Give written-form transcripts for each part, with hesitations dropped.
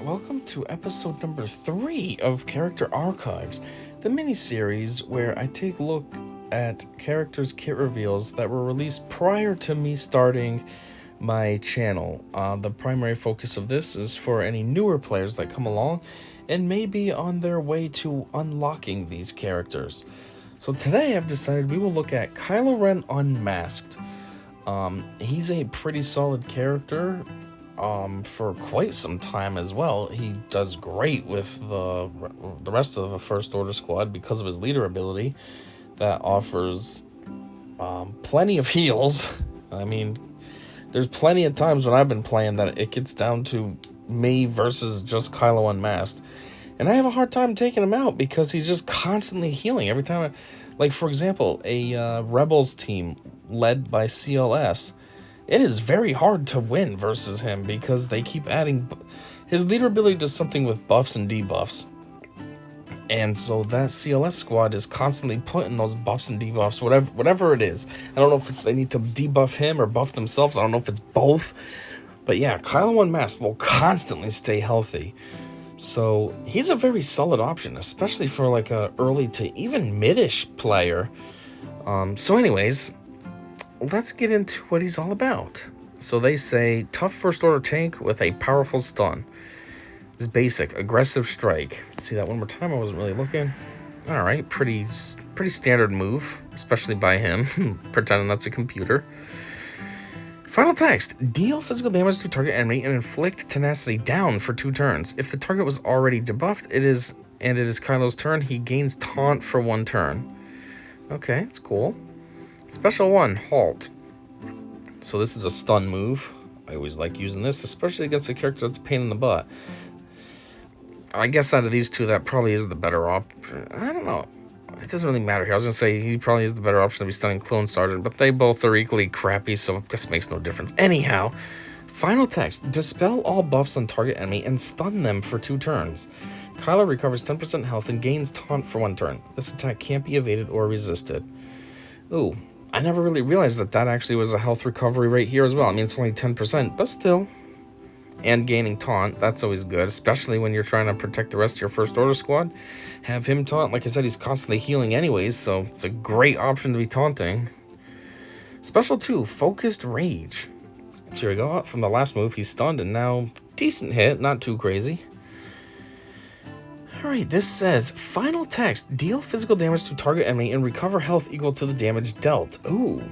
welcome to episode number 3 of Character Archives, the mini-series where I take a look at characters' kit reveals that were released prior to me starting my channel. The primary focus of this is for any newer players that come along and may be on their way to unlocking these characters. So today I've decided we will look at Kylo Unmasked. He's a pretty solid character for quite some time as well. He does great with the rest of the First Order squad because of his leader ability that offers plenty of heals. I mean, there's plenty of times when I've been playing that it gets down to me versus just Kylo Unmasked, and I have a hard time taking him out because he's just constantly healing every time. Like, for example, a Rebels team led by CLS, it is very hard to win versus him because they keep adding. His leader ability does something with buffs and debuffs, and so that CLS squad is constantly putting those buffs and debuffs, whatever it is. I don't know if it's they need to debuff him or buff themselves. I don't know if it's both, but yeah, Kylo Unmasked will constantly stay healthy. So he's a very solid option, especially for like a early to even mid-ish player. So anyways, let's get into what he's all about. So they say tough first order tank with a powerful stun. His basic aggressive strike. Let's see that one more time. I wasn't really looking. All right, pretty standard move, especially by him, pretending that's a computer. Final text: deal physical damage to target enemy and inflict tenacity down for 2 turns. If the target was already debuffed, it is Kylo's turn, he gains taunt for 1 turn. Okay, it's cool. Special 1, halt. So this is a stun move. I always like using this, especially against a character that's a pain in the butt. I guess out of these two, that probably is the better option. I don't know. It doesn't really matter here. I was going to say he probably is the better option to be stunning Clone Sergeant, but they both are equally crappy, so I guess it makes no difference. Anyhow, final text: dispel all buffs on target enemy and stun them for 2 turns. Kylo recovers 10% health and gains taunt for 1 turn. This attack can't be evaded or resisted. Ooh, I never really realized that actually was a health recovery rate here as well. I mean, it's only 10%, but still. And gaining taunt, that's always good, especially when you're trying to protect the rest of your First Order squad. Have him taunt. Like I said, he's constantly healing anyways, so it's a great option to be taunting. Special 2, Focused Rage. So here we go. From the last move, he's stunned, and now decent hit, not too crazy. Alright, this says, final text: deal physical damage to target enemy and recover health equal to the damage dealt. Ooh.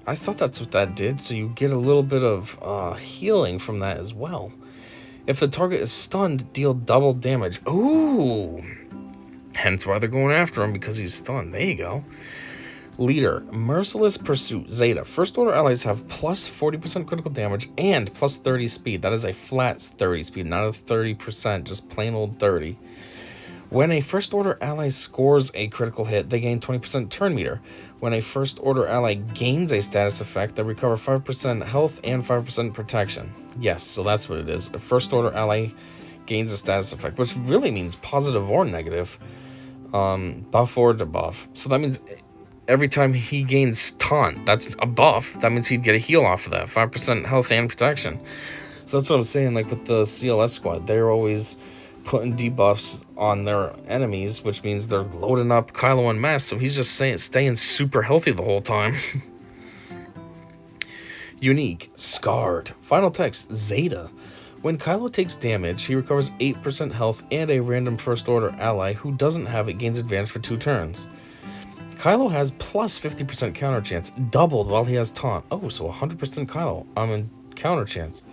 I thought that's what that did, so you get a little bit of healing from that as well. If the target is stunned, deal double damage. Ooh! Hence why they're going after him, because he's stunned. There you go. Leader, Merciless Pursuit, Zeta. First Order allies have plus 40% critical damage and plus 30 speed. That is a flat 30 speed, not a 30%, just plain old 30. When a First Order ally scores a critical hit, they gain 20% turn meter. When a First Order ally gains a status effect, they recover 5% health and 5% protection. Yes, so that's what it is. A First Order ally gains a status effect, which really means positive or negative, buff or debuff. So that means every time he gains taunt, that's a buff. That means he'd get a heal off of that, 5% health and protection. So that's what I'm saying, like with the CLS squad, they're always putting debuffs on their enemies, which means they're loading up Kylo Unmasked, so he's just staying super healthy the whole time. Unique, Scarred. Final text, Zeta. When Kylo takes damage, he recovers 8% health, and a random First Order ally who doesn't have it gains advantage for 2 turns. Kylo has plus 50% counter chance, doubled while he has taunt. Oh, so 100% Kylo in counter chance.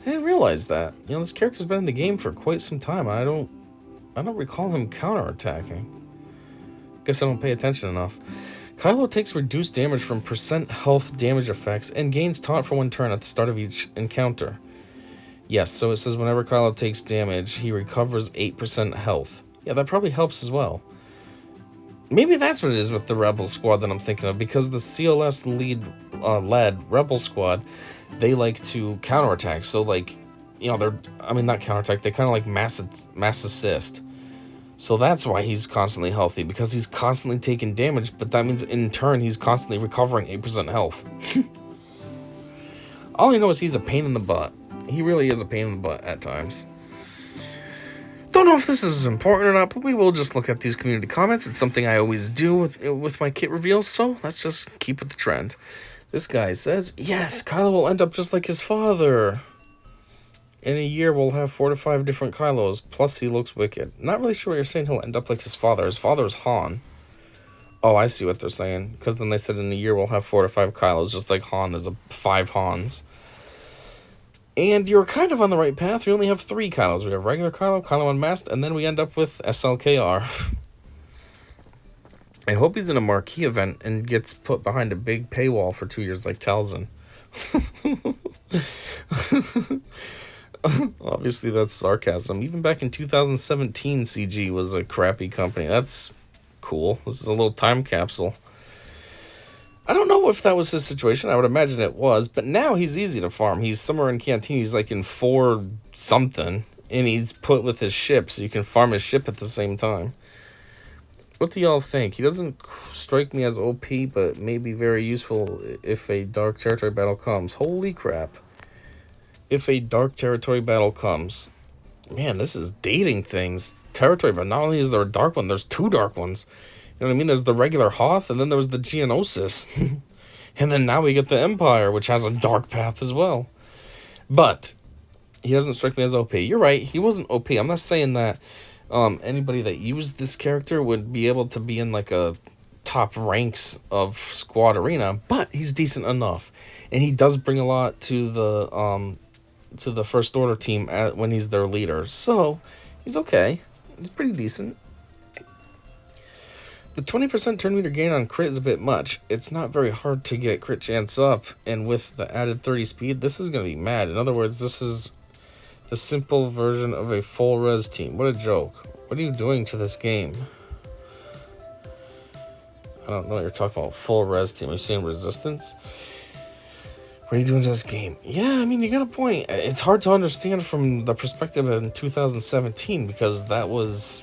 I didn't realize that. You know, this character's been in the game for quite some time. I don't recall him counterattacking. Guess I don't pay attention enough. Kylo takes reduced damage from percent health damage effects and gains taunt for 1 turn at the start of each encounter. Yes, so it says whenever Kylo takes damage, he recovers 8% health. Yeah, that probably helps as well. Maybe that's what it is with the Rebel squad that I'm thinking of, because the CLS led Rebel squad, they like to counterattack. So, like, you know, not counterattack, they kind of like mass assist. So that's why he's constantly healthy, because he's constantly taking damage, but that means in turn he's constantly recovering 8% health. All I know is he's a pain in the butt. He really is a pain in the butt at times. don't know if this is important or not, but we will just look at these community comments. It's something I always do with my kit reveals, so let's just keep with the trend. This guy says, yes, Kylo will end up just like his father. In a year, we'll have 4 to 5 different Kylos, plus he looks wicked. Not really sure what you're saying, he'll end up like his father. His father is Han. Oh, I see what they're saying. Because then they said in a year, we'll have 4 to 5 Kylos, just like Han. There's 5 Hans. And you're kind of on the right path. We only have 3 Kylos. We have regular Kylo, Kylo Unmasked, and then we end up with SLKR. I hope he's in a marquee event and gets put behind a big paywall for 2 years like Talzin. Obviously, that's sarcasm. Even back in 2017, CG was a crappy company. That's cool. This is a little time capsule. I don't know if that was his situation. I would imagine it was. But now he's easy to farm. He's somewhere in Canteen. He's like in 4 something. And he's put with his ship, so you can farm his ship at the same time. What do y'all think? He doesn't strike me as OP, but may be very useful if a Dark Territory battle comes. Holy crap. If a Dark Territory battle comes. Man, this is dating things. Territory, but not only is there a dark one, there's 2 dark ones. You know what I mean? There's the regular Hoth, and then there was the Geonosis. And then now we get the Empire, which has a dark path as well. But he doesn't strike me as OP. You're right, he wasn't OP. I'm not saying that anybody that used this character would be able to be in like a top ranks of Squad Arena, but he's decent enough, and he does bring a lot to the First Order team when he's their leader. So he's okay. He's pretty decent. The 20% turn meter gain on crit is a bit much. It's not very hard to get crit chance up, and with the added 30 speed, this is going to be mad. In other words, this is the simple version of a full res team. What a joke. What are you doing to this game? I don't know what you're talking about. Full res team. Are you saying resistance? What are you doing to this game? Yeah, I mean, you got a point. It's hard to understand from the perspective in 2017 because that was,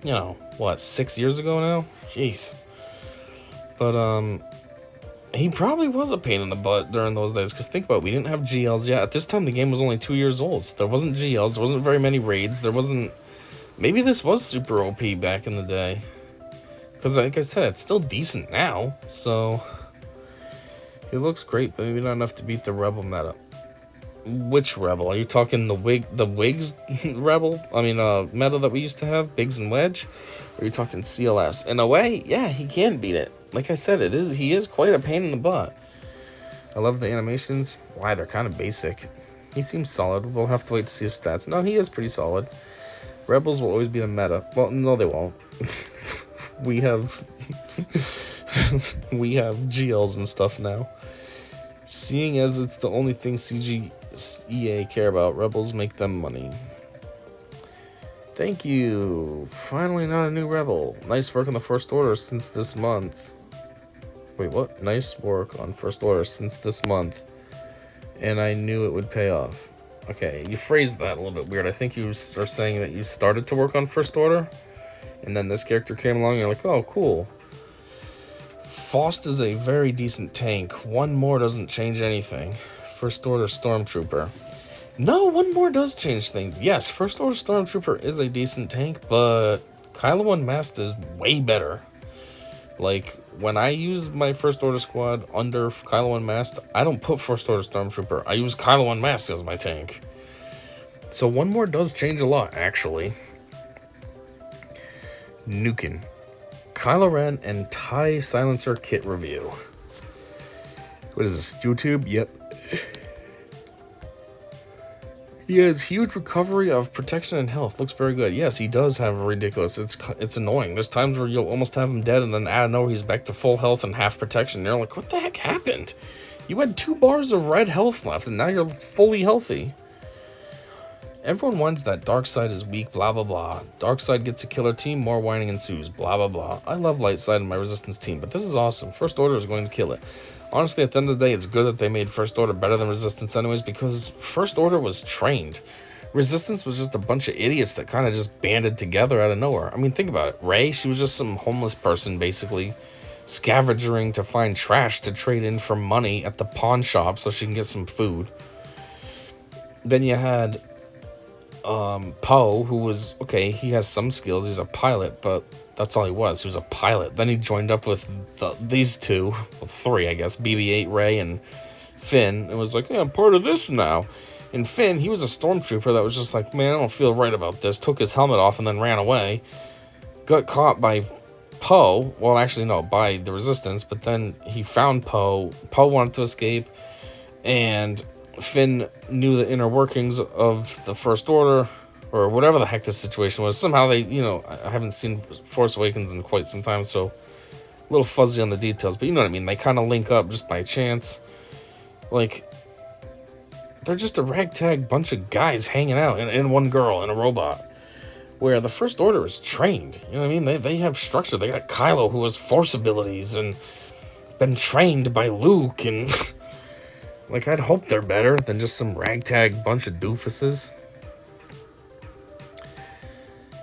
you know, what, 6 years ago now? Jeez. But, he probably was a pain in the butt during those days, because think about it, we didn't have GLs yet. At this time, the game was only 2 years old, so there wasn't GLs, there wasn't very many raids, there wasn't... Maybe this was super OP back in the day. Because, like I said, it's still decent now, so... It looks great, but maybe not enough to beat the Rebel meta. Which Rebel? Are you talking the Wigs Rebel? I mean, meta that we used to have, Biggs and Wedge? Or are you talking CLS? In a way, yeah, he can beat it. Like I said, he is quite a pain in the butt. I love the animations. Why, they're kind of basic. He seems solid. We'll have to wait to see his stats. No, he is pretty solid. Rebels will always be the meta. Well, no, they won't. we have GLs and stuff now. Seeing as it's the only thing CGEA care about, Rebels make them money. Thank you. Finally not a new Rebel. Nice work on the First Order since this month. Wait, what? Nice work on First Order since this month. And I knew it would pay off. Okay, you phrased that a little bit weird. I think you are saying that you started to work on First Order, and then this character came along and you're like, oh, cool. Faust is a very decent tank. One more doesn't change anything. First Order Stormtrooper. No, one more does change things. Yes, First Order Stormtrooper is a decent tank, but Kylo Unmasked is way better. Like, when I use my First Order squad under Kylo Unmasked, I don't put First Order Stormtrooper. I use Kylo Unmasked as my tank. So one more does change a lot, actually. Nukin. Kylo Ren and TIE Silencer kit review. What is this, YouTube? Yep. He has huge recovery of protection and health. Looks very good. Yes, he does have a ridiculous. It's annoying. There's times where you'll almost have him dead, and then out of nowhere he's back to full health and half protection. And you're like, what the heck happened? You had 2 bars of red health left, and now you're fully healthy. Everyone whines that dark side is weak, blah blah blah. Dark side gets a killer team, more whining ensues, blah blah blah. I love light side in my resistance team, but this is awesome. First Order is going to kill it. Honestly, at the end of the day, it's good that they made First Order better than Resistance anyways, because First Order was trained. Resistance was just a bunch of idiots that kind of just banded together out of nowhere. I mean, think about it. Rey, she was just some homeless person, basically, scavenging to find trash to trade in for money at the pawn shop so she can get some food. Then you had Poe, who was, okay, he has some skills, he's a pilot, but that's all he was. He was a pilot. Then he joined up with these two, well, three, I guess, BB-8, Rey, and Finn, and was like, yeah, I'm part of this now. And Finn, he was a stormtrooper that was just like, man, I don't feel right about this. Took his helmet off and then ran away. Got caught by Poe. Well, actually, no, by the Resistance. But then he found Poe. Poe wanted to escape. And Finn knew the inner workings of the First Order. Or whatever the heck this situation was. Somehow they, I haven't seen Force Awakens in quite some time. So a little fuzzy on the details. But you know what I mean. They kind of link up just by chance. Like, they're just a ragtag bunch of guys hanging out, and one girl and a robot. Where the First Order is trained. You know what I mean? They have structure. They got Kylo, who has Force abilities, and been trained by Luke, and... like, I'd hope they're better than just some ragtag bunch of doofuses.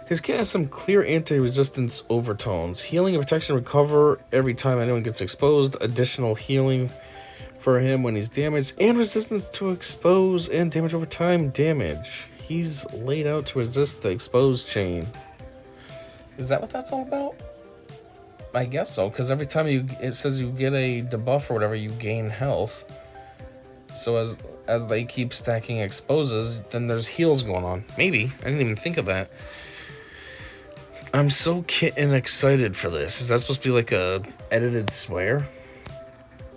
His kit has some clear anti-resistance overtones. Healing and protection recover every time anyone gets exposed. Additional healing for him when he's damaged, and resistance to expose and damage over time damage. He's laid out to resist the exposed chain. Is that what that's all about? I guess so, because every time it says you get a debuff or whatever, you gain health. So as they keep stacking exposes, then there's heals going on. Maybe. I didn't even think of that. I'm so kitten excited for this. Is that supposed to be like a edited swear?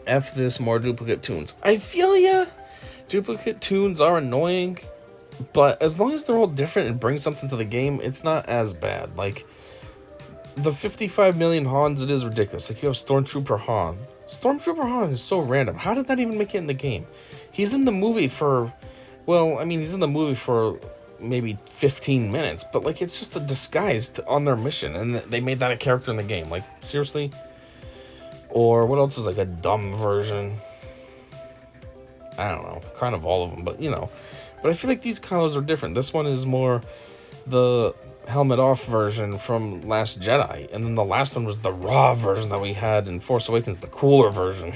F this, more duplicate tunes. I feel ya. Duplicate tunes are annoying, but as long as they're all different and bring something to the game, it's not as bad. Like, the 55 million Hans, it is ridiculous. Like, you have Stormtrooper Han. Stormtrooper Han is so random. How did that even make it in the game? He's in the movie for, well, I mean, he's in the movie for maybe 15 minutes, but, like, it's just a disguise on their mission, and they made that a character in the game. Like, seriously? Or what else is like a dumb version? I don't know. Kind of all of them, but But I feel like these Kylos are different. This one is more the helmet off version from Last Jedi. And then the last one was the raw version that we had in Force Awakens, the cooler version.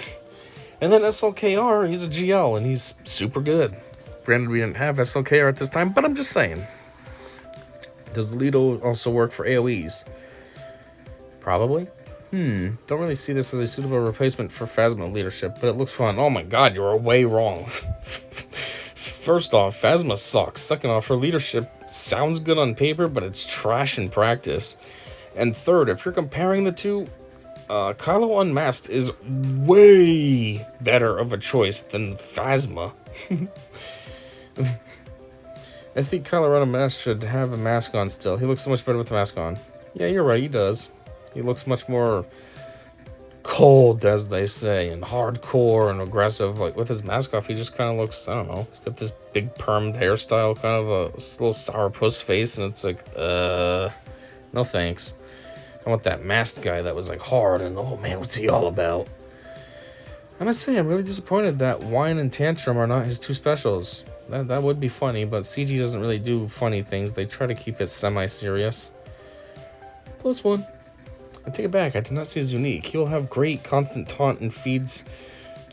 And then SLKR, he's a GL and he's super good. Granted, we didn't have SLKR at this time, but I'm just saying. Does Leto also work for AoEs? Probably. Don't really see this as a suitable replacement for Phasma leadership, but it looks fun. Oh my god, you're way wrong. First off, Phasma sucks. Second off, her leadership sounds good on paper, but it's trash in practice. And third, if you're comparing the two, Kylo Unmasked is way better of a choice than Phasma. I think Kylo Unmasked should have a mask on still. He looks so much better with the mask on. Yeah, you're right, he does. He looks much more cold, as they say, and hardcore and aggressive. Like, with his mask off, he just kind of looks, I don't know, he's got this big permed hairstyle, kind of a little sourpuss face, and it's like, no thanks. I want that masked guy that was, like, hard, and oh man, what's he all about? I must say, I'm really disappointed that Whine and Tantrum are not his two specials. That would be funny, but CG doesn't really do funny things. They try to keep it semi-serious. +1. I take it back. I did not say he's unique. He'll have great constant taunt and feeds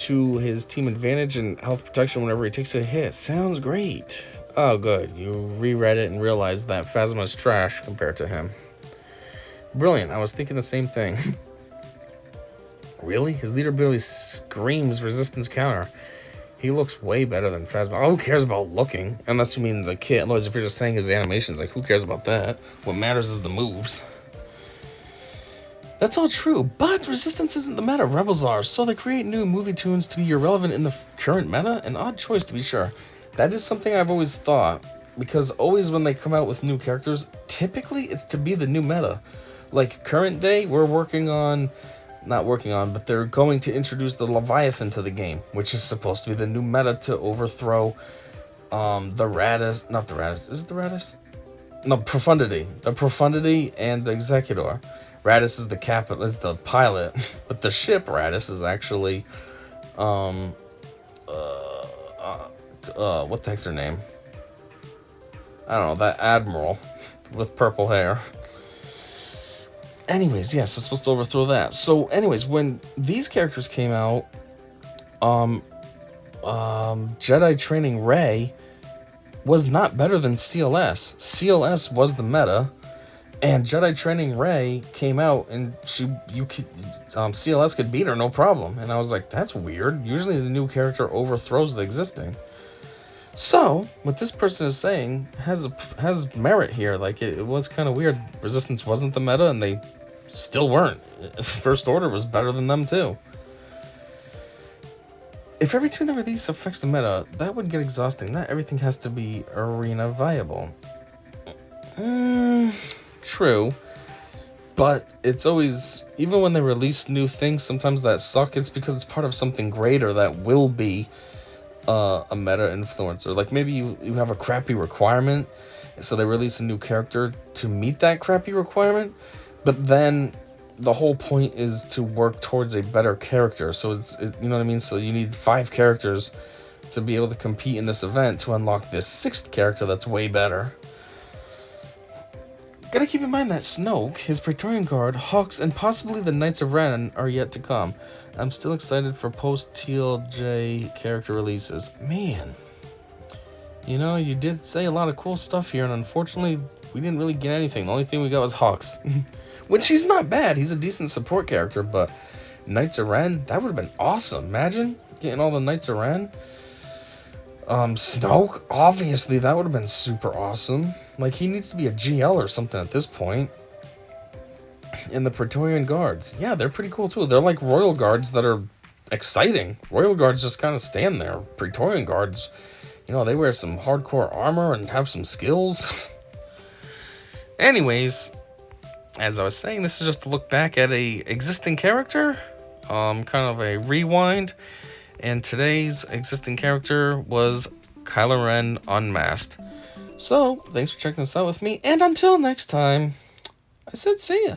to his team advantage and health protection whenever he takes a hit. Sounds great. Oh, good. You reread it and realized that Phasma's trash compared to him. Brilliant. I was thinking the same thing. Really? His leader barely screams resistance counter. He looks way better than Phasma. Oh, who cares about looking? Unless you mean the kit. Otherwise, if you're just saying his animations, like, who cares about that? What matters is the moves. That's all true, but Resistance isn't the meta, Rebels are, so they create new movie tunes to be irrelevant in the current meta? An odd choice, to be sure. That is something I've always thought, because always when they come out with new characters, typically it's to be the new meta. Like, current day, we're but they're going to introduce the Leviathan to the game, which is supposed to be the new meta to overthrow the Radis, not the Radis, is it the Radis? No, Profundity. The Profundity and the Executor. Radis is is the pilot, but the ship Radis is actually, what the heck's her name? I don't know, that admiral with purple hair. Anyways, yes, I'm supposed to overthrow that. So, anyways, when these characters came out, Jedi training Rey, was not better than CLS. CLS was the meta, and Jedi Training Rey came out, and CLS could beat her no problem. And I was like, that's weird. Usually the new character overthrows the existing. So what this person is saying has merit here. Like it was kind of weird. Resistance wasn't the meta, and they still weren't. First Order was better than them too. If every tune they release affects the meta, that would get exhausting. Not everything has to be arena viable. True. But it's always, even when they release new things, sometimes that suck. It's because it's part of something greater that will be a meta influencer. Like maybe you have a crappy requirement, so they release a new character to meet that crappy requirement, but then the whole point is to work towards a better character. So you know what I mean? So you need 5 characters to be able to compete in this event to unlock this 6th character that's way better. Gotta keep in mind that Snoke, his Praetorian Guard, Hux, and possibly the Knights of Ren are yet to come. I'm still excited for post-TLJ character releases. Man, you know, you did say a lot of cool stuff here, and unfortunately, we didn't really get anything. The only thing we got was Hux. Which he's not bad. He's a decent support character, but Knights of Ren, that would have been awesome. Imagine getting all the Knights of Ren. Snoke, obviously, that would have been super awesome. Like, he needs to be a GL or something at this point. And the Praetorian Guards, yeah, they're pretty cool too. They're like Royal Guards that are exciting. Royal Guards just kind of stand there. Praetorian Guards, you know, they wear some hardcore armor and have some skills. Anyways, as I was saying, this is just a look back at a existing character, kind of a rewind, and today's existing character was Kylo Ren Unmasked. So, thanks for checking this out with me, and until next time, I said see ya.